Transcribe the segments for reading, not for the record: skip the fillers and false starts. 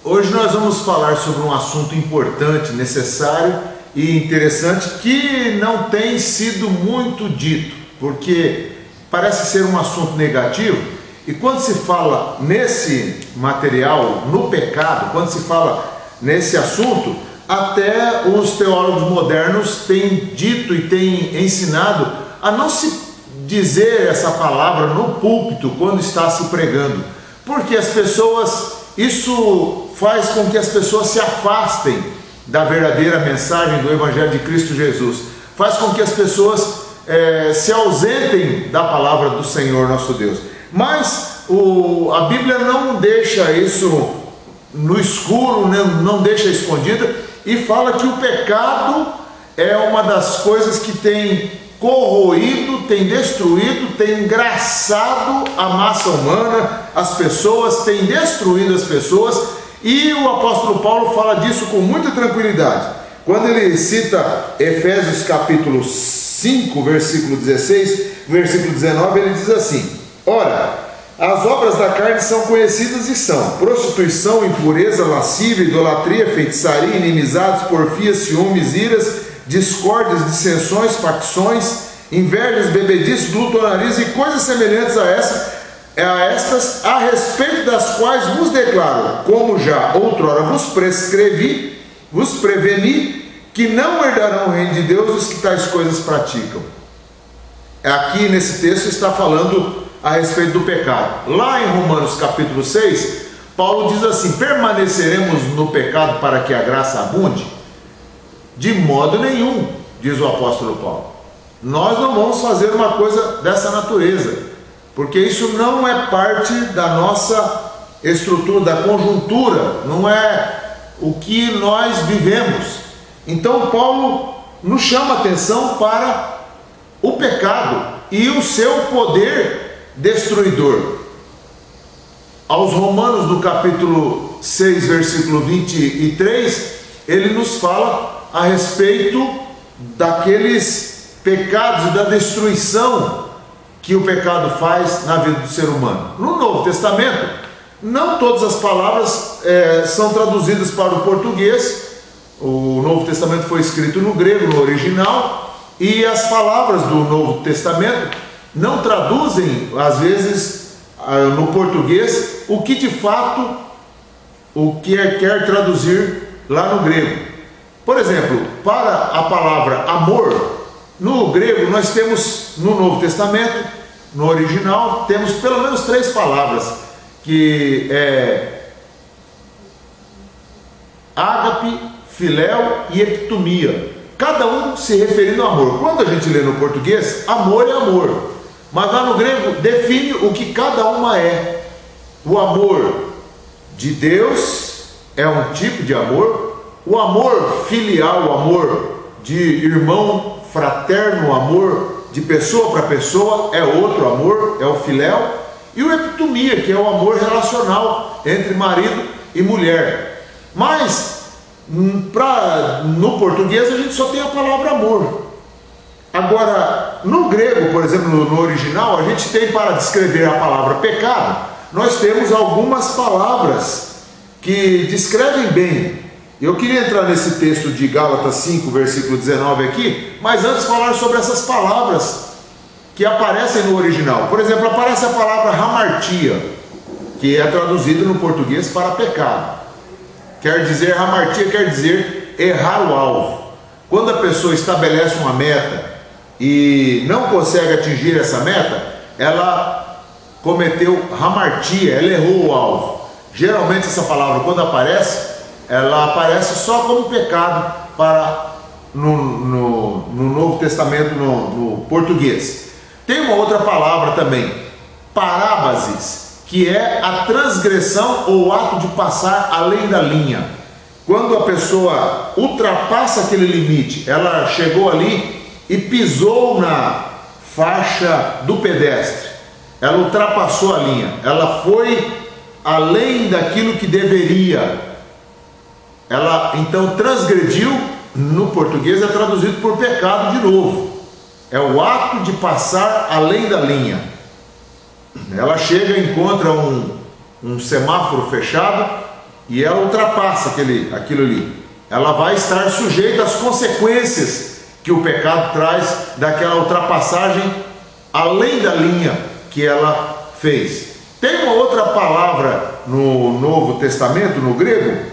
Hoje nós vamos falar sobre um assunto importante, necessário e interessante que não tem sido muito dito, porque parece ser um assunto negativo. E quando se fala nesse material, no pecado, quando se fala nesse assunto, até os teólogos modernos têm dito e têm ensinado a não se dizer essa palavra no púlpito quando está se pregando, porque as pessoas, isso faz com que as pessoas se afastem da verdadeira mensagem do Evangelho de Cristo Jesus, faz com que as pessoas se ausentem da palavra do Senhor nosso Deus. Mas a Bíblia não deixa isso no escuro, não deixa escondida, e fala que o pecado é uma das coisas que tem corroído, tem destruído, tem engraçado a massa humana, as pessoas, tem destruído as pessoas. E o apóstolo Paulo fala disso com muita tranquilidade. Quando ele cita Efésios capítulo 5, versículo 16, versículo 19, ele diz assim: ora, as obras da carne são conhecidas e são prostituição, impureza, lascívia, idolatria, feitiçaria, inimizades, porfias, ciúmes, iras, discórdias, dissensões, facções, invejas, bebedices, glutonarias e coisas semelhantes a estas, a respeito das quais vos declaro, como já outrora vos prescrevi, vos preveni, que não herdarão o reino de Deus os que tais coisas praticam. Aqui nesse texto está falando a respeito do pecado. Lá em Romanos capítulo 6, Paulo diz assim: permaneceremos no pecado para que a graça abunde? De modo nenhum, diz o apóstolo Paulo. Nós não vamos fazer uma coisa dessa natureza, porque isso não é parte da nossa estrutura, da conjuntura, não é o que nós vivemos. Então Paulo nos chama a atenção para o pecado e o seu poder destruidor. Aos Romanos, no capítulo 6, versículo 23, ele nos fala a respeito daqueles pecados e da destruição que o pecado faz na vida do ser humano. No Novo Testamento, não todas as palavras são traduzidas para o português. O Novo Testamento foi escrito no grego, no original, e as palavras do Novo Testamento não traduzem, às vezes, no português, o que de fato quer traduzir lá no grego. Por exemplo, para a palavra amor, no grego nós temos, no Novo Testamento, no original, temos pelo menos 3 palavras, que é ágape, filéu e eptumia, cada um se referindo ao amor. Quando a gente lê no português, amor é amor, mas lá no grego define o que cada uma é. O amor de Deus é um tipo de amor, o amor filial, o amor de irmão fraterno, o amor de pessoa para pessoa é outro amor, é o filéu, e o eptumia, que é o amor relacional entre marido e mulher. Mas no português a gente só tem a palavra amor. Agora, no grego, por exemplo, no original, a gente tem, para descrever a palavra pecado, nós temos algumas palavras que descrevem bem. Eu queria entrar nesse texto de Gálatas 5, versículo 19 aqui, mas antes falar sobre essas palavras que aparecem no original. Por exemplo, aparece a palavra hamartia, que é traduzida no português para pecado. Hamartia quer dizer errar o alvo. Quando a pessoa estabelece uma meta e não consegue atingir essa meta, ela cometeu hamartia, ela errou o alvo. Geralmente essa palavra, quando aparece, ela aparece só como pecado no Novo Testamento, no português. Tem uma outra palavra também, parábasis, que é a transgressão ou o ato de passar além da linha. Quando a pessoa ultrapassa aquele limite, ela chegou ali e pisou na faixa do pedestre, ela ultrapassou a linha, ela foi além daquilo que deveria, ela então transgrediu. No português é traduzido por pecado de novo, é o ato de passar além da linha. Ela chega e encontra um semáforo fechado e ela ultrapassa aquilo ali, ela vai estar sujeita às consequências que o pecado traz daquela ultrapassagem além da linha que ela fez. Tem uma outra palavra no Novo Testamento, no grego,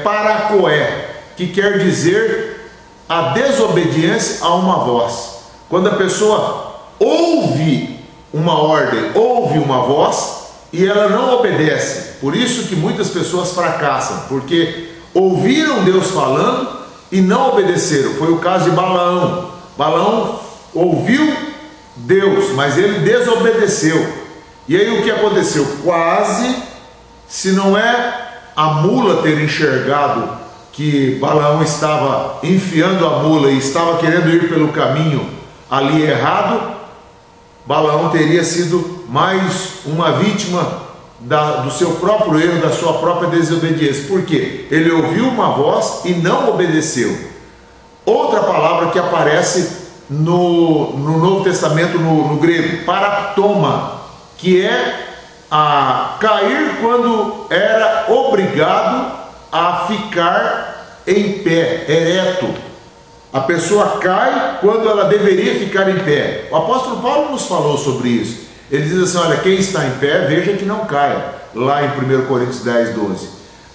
paracoé, que quer dizer a desobediência a uma voz. Quando a pessoa ouve uma ordem, ouve uma voz e ela não obedece. Por isso que muitas pessoas fracassam, porque ouviram Deus falando e não obedeceram. Foi o caso de Balaão. Balaão ouviu Deus, mas ele desobedeceu. E aí o que aconteceu? Quase, se não é a mula ter enxergado que Balaão estava enfiando a mula e estava querendo ir pelo caminho ali errado, Balaão teria sido mais uma vítima do seu próprio erro, da sua própria desobediência. Por quê? Ele ouviu uma voz e não obedeceu. Outra palavra que aparece no Novo Testamento, no grego, paraptoma, que é a cair quando era obrigado a ficar em pé, ereto. A pessoa cai quando ela deveria ficar em pé. O apóstolo Paulo nos falou sobre isso. Ele diz assim: olha, quem está em pé, veja que não caia. Lá em 1 Coríntios 10, 12.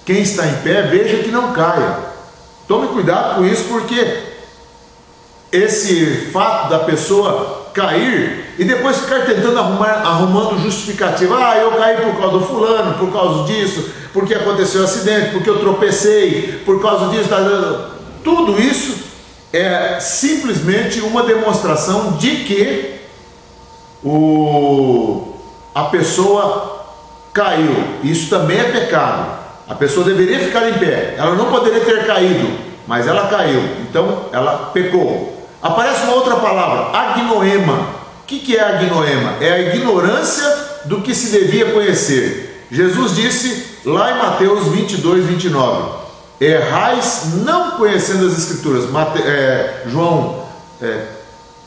Quem está em pé, veja que não caia. Tome cuidado com isso, porque esse fato da pessoa cair e depois ficar tentando arrumando justificativa. Eu caí por causa do fulano, por causa disso, porque aconteceu um acidente, porque eu tropecei, por causa disso. Tudo isso é simplesmente uma demonstração de que a pessoa caiu. Isso também é pecado. A pessoa deveria ficar em pé, ela não poderia ter caído, mas ela caiu, então ela pecou. Aparece uma outra palavra, agnoema. O que é agnoema? É a ignorância do que se devia conhecer. Jesus disse lá em Mateus 22, 29: errais não conhecendo as Escrituras. João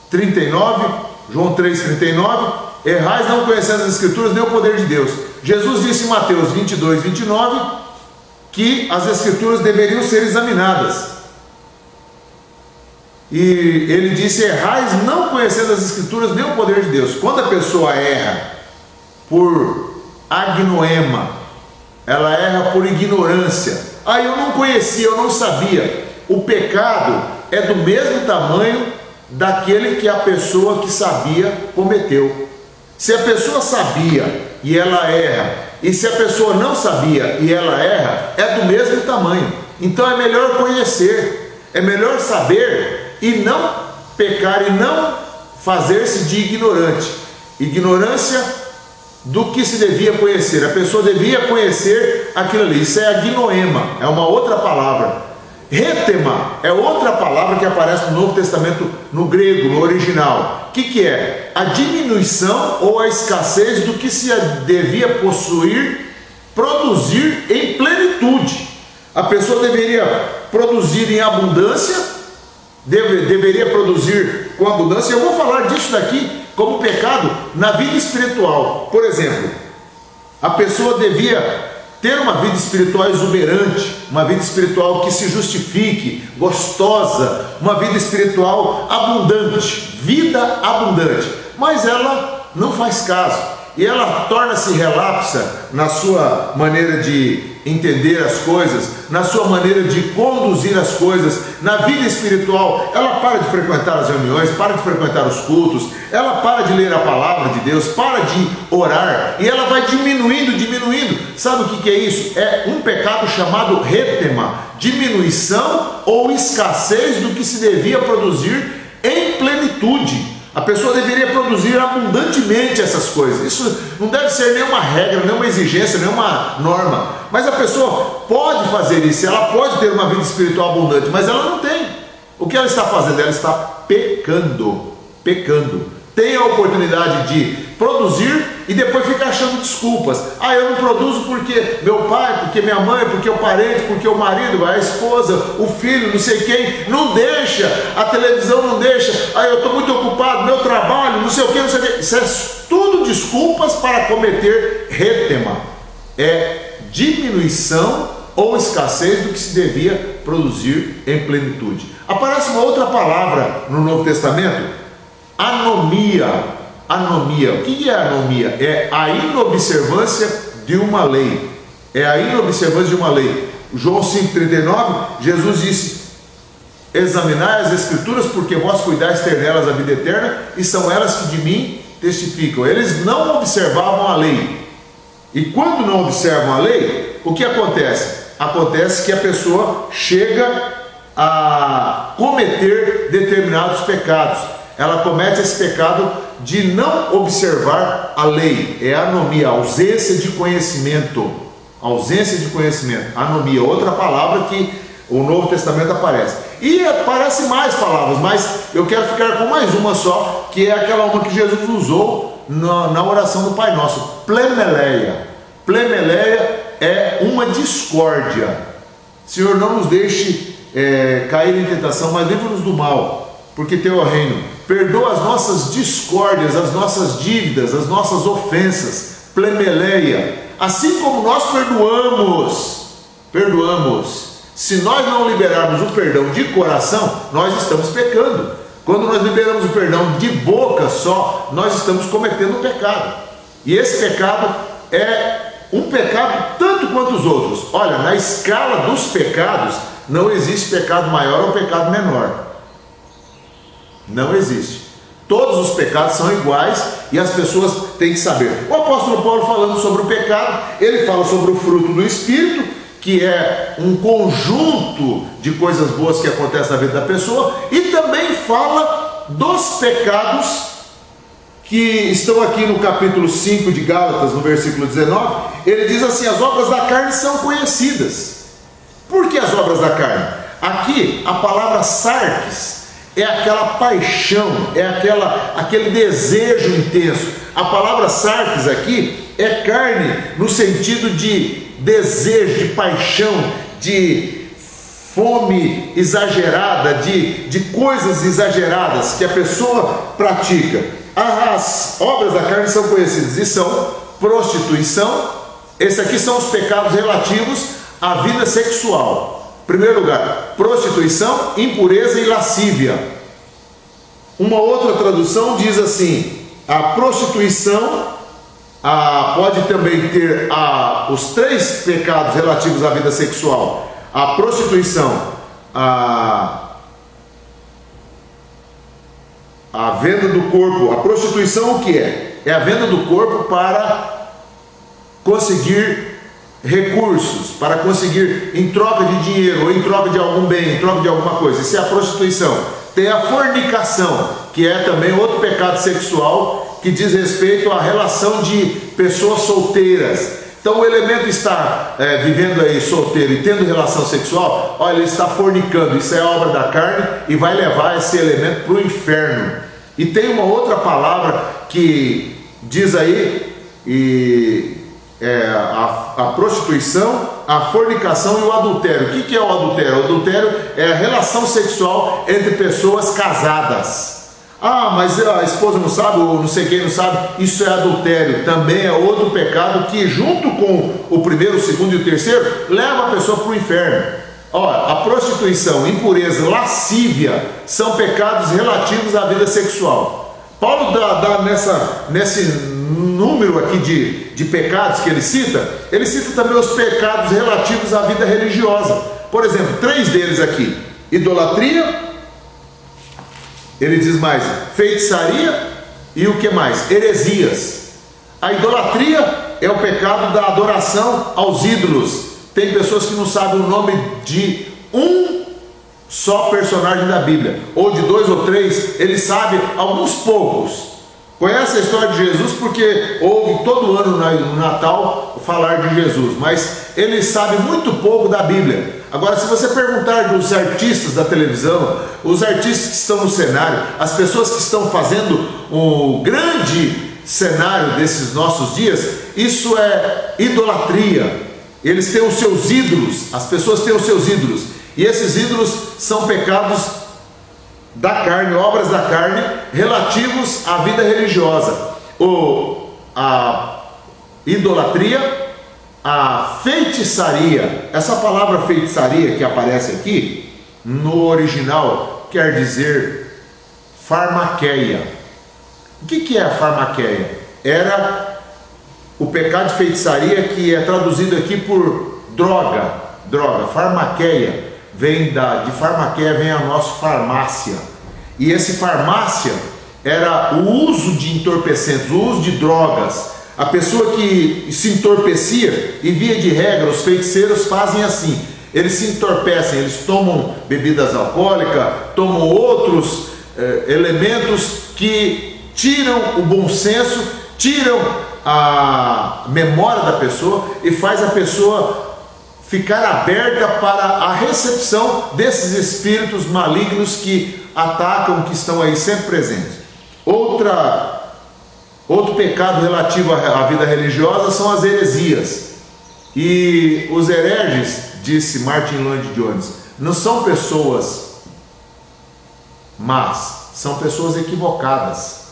39, João 3, 39: errais não conhecendo as Escrituras nem o poder de Deus. Jesus disse em Mateus 22, 29 que as Escrituras deveriam ser examinadas. E ele disse: errais não conhecendo as Escrituras nem o poder de Deus. Quando a pessoa erra por agnoema, ela erra por ignorância. Eu não conhecia, eu não sabia. O pecado é do mesmo tamanho daquele que a pessoa que sabia cometeu. Se a pessoa sabia e ela erra, e se a pessoa não sabia e ela erra, é do mesmo tamanho. Então é melhor conhecer, é melhor saber e não pecar, e não fazer-se de ignorante. Ignorância do que se devia conhecer. A pessoa devia conhecer aquilo ali. Isso é agnoema, é uma outra palavra. Retema é outra palavra que aparece no Novo Testamento, no grego, no original. O que é? A diminuição ou a escassez do que se devia possuir, produzir em plenitude. A pessoa deveria produzir em abundância, deveria produzir com abundância. Eu vou falar disso daqui como pecado na vida espiritual. Por exemplo, a pessoa devia ter uma vida espiritual exuberante, uma vida espiritual que se justifique, gostosa, uma vida espiritual abundante, vida abundante, mas ela não faz caso, e ela torna-se relapsa na sua maneira de entender as coisas, na sua maneira de conduzir as coisas. Na vida espiritual, ela para de frequentar as reuniões, para de frequentar os cultos, ela para de ler a palavra de Deus, para de orar, e ela vai diminuindo. Sabe o que é isso? É um pecado chamado retema, diminuição ou escassez do que se devia produzir em plenitude. A pessoa deveria produzir abundantemente essas coisas. Isso não deve ser nenhuma regra, nenhuma exigência, nenhuma norma. Mas a pessoa pode fazer isso, ela pode ter uma vida espiritual abundante, mas ela não tem. O que ela está fazendo? Ela está pecando. Tem a oportunidade de produzir e depois fica achando desculpas. Eu não produzo porque meu pai, porque minha mãe, porque o parente, porque o marido, a esposa, o filho, não sei quem, não deixa, a televisão não deixa, eu estou muito ocupado, meu trabalho, não sei o que. Isso é tudo desculpas para cometer retema. é diminuição ou escassez do que se devia produzir em plenitude. Aparece uma outra palavra no Novo Testamento, anomia. Anomia. O que é anomia? É a inobservância de uma lei. É a inobservância de uma lei. João 5,39, Jesus disse: examinai as Escrituras, porque vós cuidais ter nelas a vida eterna, e são elas que de mim testificam. Eles não observavam a lei. E quando não observam a lei, o que acontece? Acontece que a pessoa chega a cometer determinados pecados. Ela comete esse pecado de não observar a lei. É anomia, ausência de conhecimento. Ausência de conhecimento, anomia, outra palavra que o Novo Testamento aparece. E aparece mais palavras, mas eu quero ficar com mais uma só, que é aquela uma que Jesus usou na oração do Pai Nosso, plemeleia. Plemeleia é uma discórdia. Senhor, não nos deixe cair em tentação, mas livra-nos do mal, porque teu é o reino. Perdoa as nossas discórdias, as nossas dívidas, as nossas ofensas. Plemeleia, assim como nós perdoamos. Se nós não liberarmos o perdão de coração, nós estamos pecando. Quando nós liberamos o perdão de boca só, nós estamos cometendo um pecado. E esse pecado é um pecado tanto quanto os outros. Olha, na escala dos pecados, não existe pecado maior ou pecado menor. Não existe. Todos os pecados são iguais e as pessoas têm que saber. O apóstolo Paulo, falando sobre o pecado, ele fala sobre o fruto do Espírito, que é um conjunto de coisas boas que acontecem na vida da pessoa, e também fala dos pecados que estão aqui no capítulo 5 de Gálatas, no versículo 19. Ele diz assim: as obras da carne são conhecidas. Por que as obras da carne? Aqui a palavra sarx é aquela paixão, é aquele desejo intenso. A palavra sarx aqui é carne no sentido de desejo, de paixão, de fome exagerada, de coisas exageradas que a pessoa pratica. As obras da carne são conhecidas e são prostituição. Esses aqui são os pecados relativos à vida sexual. Em primeiro lugar, prostituição, impureza e lascívia. Uma outra tradução diz assim: a prostituição pode também ter os três pecados relativos à vida sexual. A prostituição, a venda do corpo. A prostituição, o que é? É a venda do corpo para conseguir recursos, para conseguir, em troca de dinheiro, ou em troca de algum bem, em troca de alguma coisa. Isso é a prostituição. Tem a fornicação, que é também outro pecado sexual, que diz respeito à relação de pessoas solteiras. Então o elemento está vivendo aí solteiro e tendo relação sexual, olha, ele está fornicando. Isso é obra da carne e vai levar esse elemento para o inferno. E tem uma outra palavra que diz aí, a prostituição, a fornicação e o adultério. O que é o adultério? O adultério é a relação sexual entre pessoas casadas. Ah, mas a esposa não sabe, ou não sei quem não sabe. Isso é adultério. Também é outro pecado que, junto com o primeiro, o segundo e o terceiro, leva a pessoa para o inferno. Olha, a prostituição, impureza, lascívia são pecados relativos à vida sexual. Paulo dá nesse número aqui de pecados que ele cita também os pecados relativos à vida religiosa. Por exemplo, 3 deles aqui: idolatria, ele diz mais, feitiçaria e o que mais? Heresias. A idolatria é o pecado da adoração aos ídolos. Tem pessoas que não sabem o nome de um só personagem da Bíblia, ou de 2 ou 3, ele sabe alguns poucos. Conhece a história de Jesus porque ouve todo ano no Natal falar de Jesus, mas ele sabe muito pouco da Bíblia. Agora, se você perguntar dos artistas da televisão, os artistas que estão no cenário, as pessoas que estão fazendo o grande cenário desses nossos dias, isso é idolatria. Eles têm os seus ídolos, as pessoas têm os seus ídolos, e esses ídolos são pecados da carne, obras da carne, relativos à vida religiosa. A idolatria, a feitiçaria. Essa palavra feitiçaria que aparece aqui, no original, quer dizer farmaqueia. O que é a farmaqueia? Era o pecado de feitiçaria, que é traduzido aqui por droga. Farmaqueia, de farmaqueia vem a nossa farmácia. E esse farmácia era o uso de entorpecentes, o uso de drogas. A pessoa que se entorpecia, e via de regra, os feiticeiros fazem assim: eles se entorpecem, eles tomam bebidas alcoólicas, tomam outros elementos que tiram o bom senso, tiram a memória da pessoa e faz a pessoa ficar aberta para a recepção desses espíritos malignos que atacam, que estão aí sempre presentes. Outro pecado relativo à vida religiosa são as heresias. E os hereges, disse Martin Lloyd Jones, não são pessoas más, são pessoas equivocadas.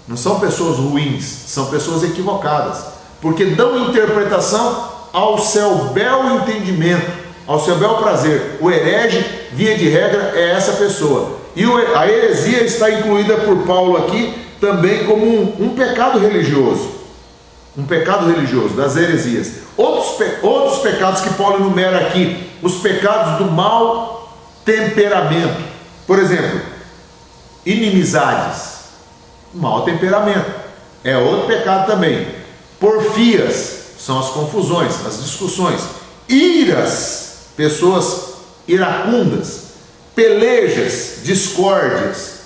Não são pessoas ruins, são pessoas equivocadas, porque dão interpretação ao seu bel entendimento, ao seu bel prazer. O herege, via de regra, é essa pessoa. E a heresia está incluída por Paulo aqui também como um pecado religioso. Um pecado religioso, das heresias. Outros pecados que Paulo enumera aqui, os pecados do mau temperamento. Por exemplo, inimizades. Mau temperamento é outro pecado também. Porfias são as confusões, as discussões. Iras, pessoas iracundas. Pelejas, discórdias.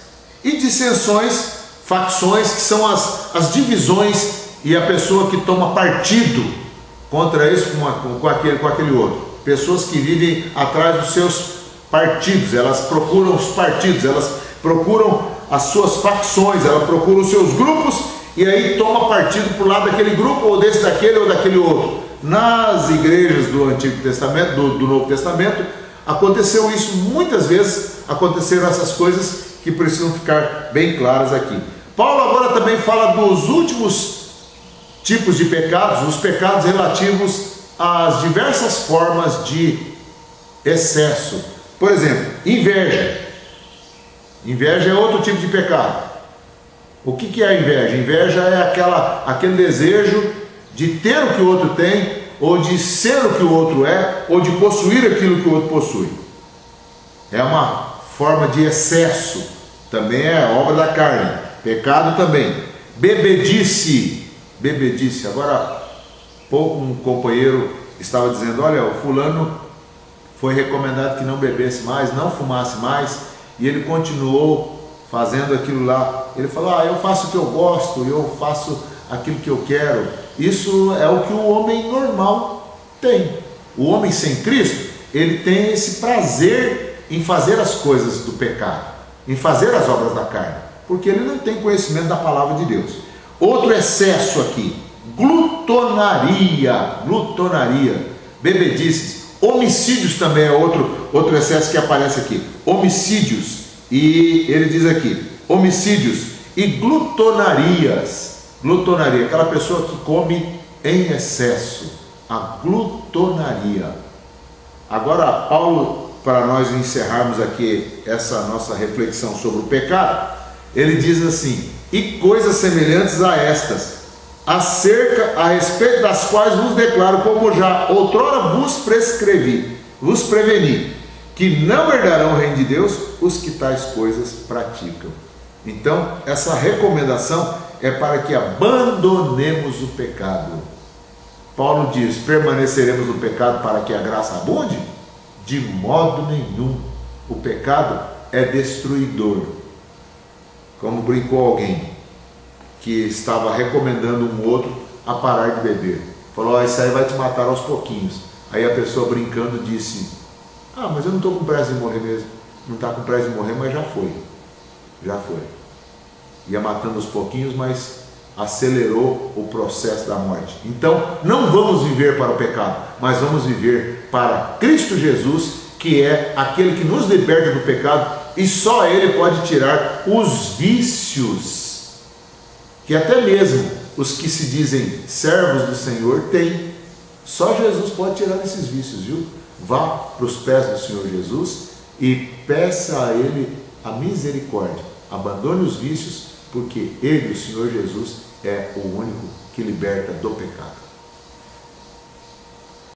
E dissensões, facções, que são as divisões e a pessoa que toma partido contra isso, com aquele outro. Pessoas que vivem atrás dos seus partidos, elas procuram os partidos, elas procuram as suas facções, elas procuram os seus grupos e aí toma partido por lado daquele grupo, ou desse, daquele ou daquele outro. Nas igrejas do Antigo Testamento, do Novo Testamento, aconteceu isso muitas vezes, aconteceram essas coisas que precisam ficar bem claras aqui. Paulo agora também fala dos últimos tipos de pecados, os pecados relativos às diversas formas de excesso. Por exemplo, inveja. Inveja é outro tipo de pecado. O que é a inveja? Inveja é aquele desejo de ter o que o outro tem, ou de ser o que o outro é, ou de possuir aquilo que o outro possui. É uma forma de excesso, também é obra da carne, pecado também. Bebedice. Agora há pouco um companheiro estava dizendo: olha, o fulano foi recomendado que não bebesse mais, não fumasse mais, e ele continuou fazendo aquilo lá. Ele falou: eu faço o que eu gosto, eu faço aquilo que eu quero. Isso é o que o homem normal tem. O homem sem Cristo, ele tem esse prazer em fazer as coisas do pecado, em fazer as obras da carne, porque ele não tem conhecimento da palavra de Deus. Outro excesso aqui: glutonaria, bebedices. Homicídios também é outro excesso que aparece aqui. Homicídios. E ele diz aqui: homicídios e glutonarias. Glutonaria, aquela pessoa que come em excesso. A glutonaria. Agora, Paulo, para nós encerrarmos aqui essa nossa reflexão sobre o pecado, ele diz assim: e coisas semelhantes a estas, a respeito das quais vos declaro, como já outrora vos preveni, que não herdarão o reino de Deus os que tais coisas praticam. Então, essa recomendação é para que abandonemos o pecado. Paulo diz: permaneceremos no pecado para que a graça abunde? De modo nenhum. O pecado é destruidor. Como brincou alguém que estava recomendando um outro a parar de beber. Falou: isso aí vai te matar aos pouquinhos. Aí a pessoa brincando disse: mas eu não estou com pressa de morrer mesmo. Não está com pressa de morrer, mas já foi. Ia matando aos pouquinhos, mas acelerou o processo da morte. Então, não vamos viver para o pecado, mas vamos viver para Cristo Jesus, que é aquele que nos liberta do pecado, e só Ele pode tirar os vícios que até mesmo os que se dizem servos do Senhor têm. Só Jesus pode tirar esses vícios, viu? Vá para os pés do Senhor Jesus e peça a Ele a misericórdia. Abandone os vícios, porque Ele, o Senhor Jesus, é o único que liberta do pecado.